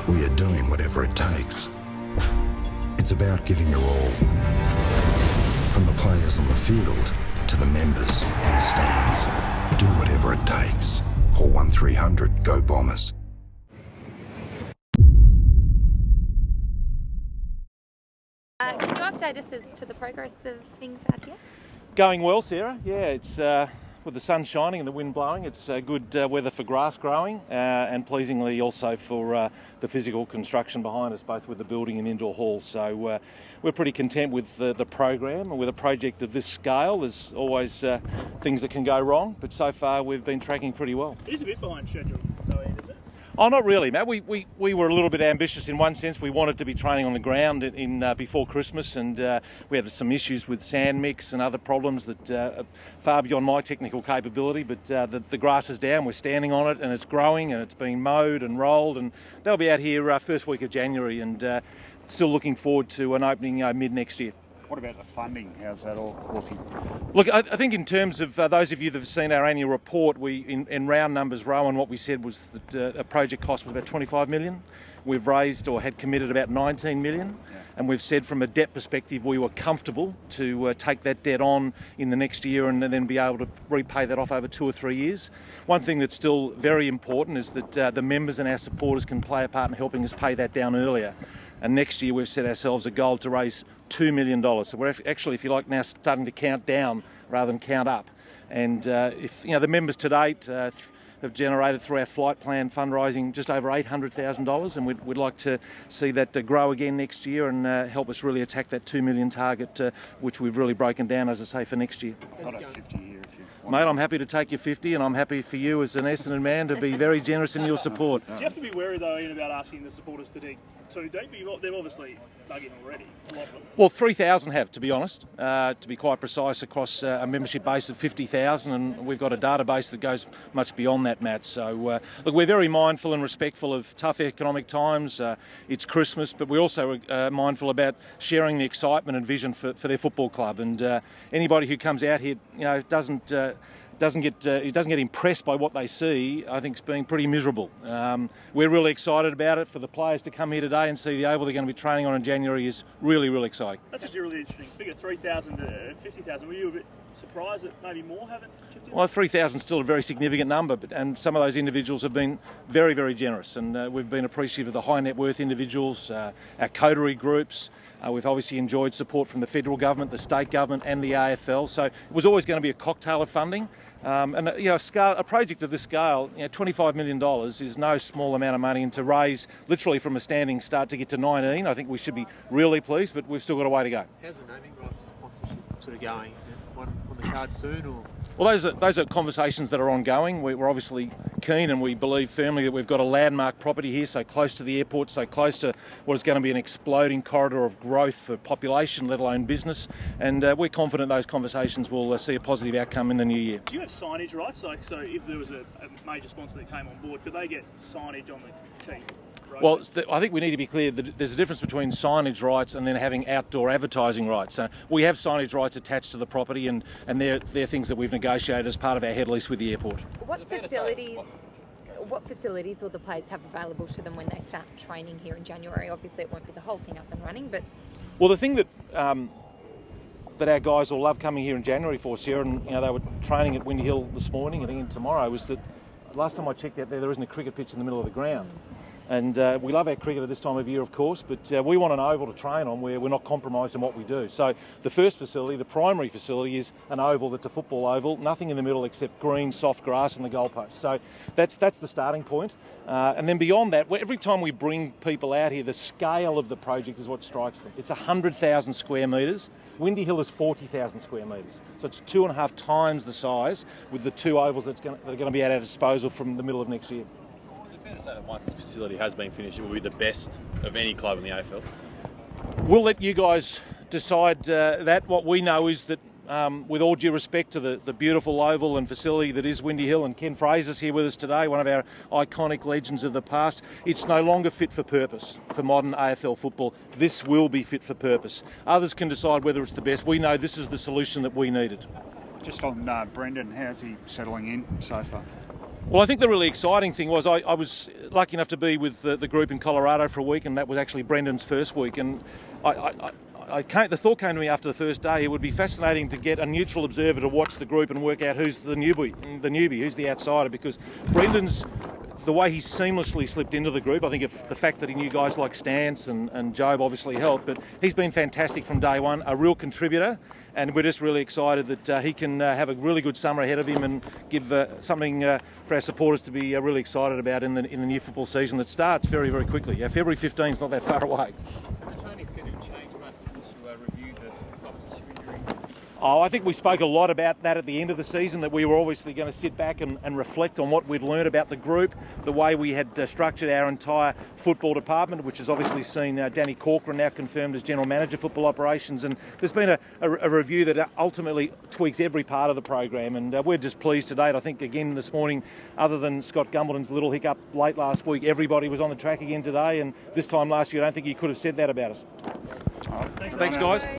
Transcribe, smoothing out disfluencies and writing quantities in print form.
we are doing whatever it takes. It's about giving your all. From the players on the field to the members in the stands. Do whatever it takes. Call 1300 GO Bombers. Can you update us as to the progress of things out here? Going well, Sarah. Yeah, it's with the sun shining and the wind blowing, it's good weather for grass growing and pleasingly also for the physical construction behind us, both with the building and indoor hall. So we're pretty content with the program, and with a project of this scale there's always things that can go wrong, but so far we've been tracking pretty well. It is a bit behind schedule though, isn't it? Oh, not really, Matt. We were a little bit ambitious in one sense. We wanted to be training on the ground before Christmas, and we had some issues with sand mix and other problems that are far beyond my technical capability. But the grass is down, we're standing on it, and it's growing, and it's being mowed and rolled, and they'll be out here first week of January, and still looking forward to an opening mid next year. What about the funding? How's that all looking? Look, I think in terms of those of you that have seen our annual report, in round numbers, Rowan, what we said was that a project cost was about 25 million. We've raised or had committed about 19 million. Yeah. And we've said from a debt perspective we were comfortable to take that debt on in the next year and then be able to repay that off over 2 or 3 years. One thing that's still very important is that the members and our supporters can play a part in helping us pay that down earlier. And next year we've set ourselves a goal to raise $2 million. So we're actually, if you like, now starting to count down rather than count up. And if the members to date have generated through our flight plan fundraising just over $800,000, and we'd like to see that grow again next year and help us really attack that 2 million target, which we've really broken down, as I say, for next year. Not a 50 year if you want. Mate, I'm happy to take your 50, and I'm happy for you as an Essendon man to be very generous in your support. Do you have to be wary though, Ian, about asking the supporters to dig too deep? They've obviously dug in already. A lot of them. Well, 3,000 have, to be honest, to be quite precise, across a membership base of 50,000, and we've got a database that goes much beyond that, Matt. So, look, we're very mindful and respectful of tough economic times. It's Christmas, but we're also mindful about sharing the excitement and vision for their football club. And anybody who comes out here, doesn't get impressed by what they see, I think it's being pretty miserable. We're really excited about it. For the players to come here today and see the oval they're going to be training on in January is really, really exciting. That's actually a really interesting figure, 3,000 to 50,000. Were you a bit surprised that maybe more haven't chipped in? Well, 3,000 is still a very significant number, and some of those individuals have been very, very generous, and we've been appreciative of the high net worth individuals, our coterie groups. We've obviously enjoyed support from the federal government, the state government and the AFL, so it was always going to be a cocktail of funding. A project of this scale, $25 million is no small amount of money, and to raise literally from a standing start to get to 19, I think we should be really pleased, but we've still got a way to go. How's the naming rights sponsorship sort of going? Is there one on the cards soon, or? Well, those are conversations that are ongoing. We're obviously keen, and we believe firmly that we've got a landmark property here, so close to the airport, so close to what is going to be an exploding corridor of growth for population, let alone business. And we're confident those conversations will see a positive outcome in the new year. Do you have signage rights? So if there was a major sponsor that came on board, could they get signage on the key? Well, I think we need to be clear that there's a difference between signage rights and then having outdoor advertising rights. We have signage rights attached to the property, and they're things that we've negotiated as part of our head lease with the airport. What facilities will the players have available to them when they start training here in January? Obviously, it won't be the whole thing up and running, but... Well, the thing that our guys will love coming here in January for, Sarah, and they were training at Windy Hill this morning and again tomorrow, was that last time I checked out there isn't a cricket pitch in the middle of the ground. And we love our cricket at this time of year, of course, but we want an oval to train on where we're not compromised in what we do. So the first facility, the primary facility, is an oval that's a football oval, nothing in the middle except green, soft grass and the goalposts. So that's the starting point. And then beyond that, every time we bring people out here, the scale of the project is what strikes them. It's 100,000 square metres. Windy Hill is 40,000 square metres. So it's 2.5 times the size with the two ovals that are going to be at our disposal from the middle of next year. Fair to say that once the facility has been finished, it will be the best of any club in the AFL? We'll let you guys decide that. What we know is that, with all due respect to the beautiful oval and facility that is Windy Hill, and Ken Fraser's here with us today, one of our iconic legends of the past, it's no longer fit for purpose for modern AFL football. This will be fit for purpose. Others can decide whether it's the best. We know this is the solution that we needed. Just on Brendan, how's he settling in so far? Well, I think the really exciting thing was I was lucky enough to be with the group in Colorado for a week, and that was actually Brendan's first week. And the thought came to me after the first day, it would be fascinating to get a neutral observer to watch the group and work out who's the newbie, who's the outsider, because Brendan's, the way he seamlessly slipped into the group, I think if the fact that he knew guys like Stance and Job obviously helped, but he's been fantastic from day one, a real contributor, and we're just really excited that he can have a really good summer ahead of him and give something for our supporters to be really excited about in the new football season that starts very, very quickly. February 15 is not that far away. Has the training schedule changed much since you reviewed the soft tissue injury? Oh, I think we spoke a lot about that at the end of the season, that we were obviously going to sit back and reflect on what we'd learned about the group, the way we had structured our entire football department, which has obviously seen Danny Corcoran now confirmed as General Manager Football Operations, and there's been a review that ultimately tweaks every part of the program, and we're just pleased to date. I think again this morning, other than Scott Gumbleton's little hiccup late last week, everybody was on the track again today, and this time last year I don't think he could have said that about us. Thanks, Thanks guys.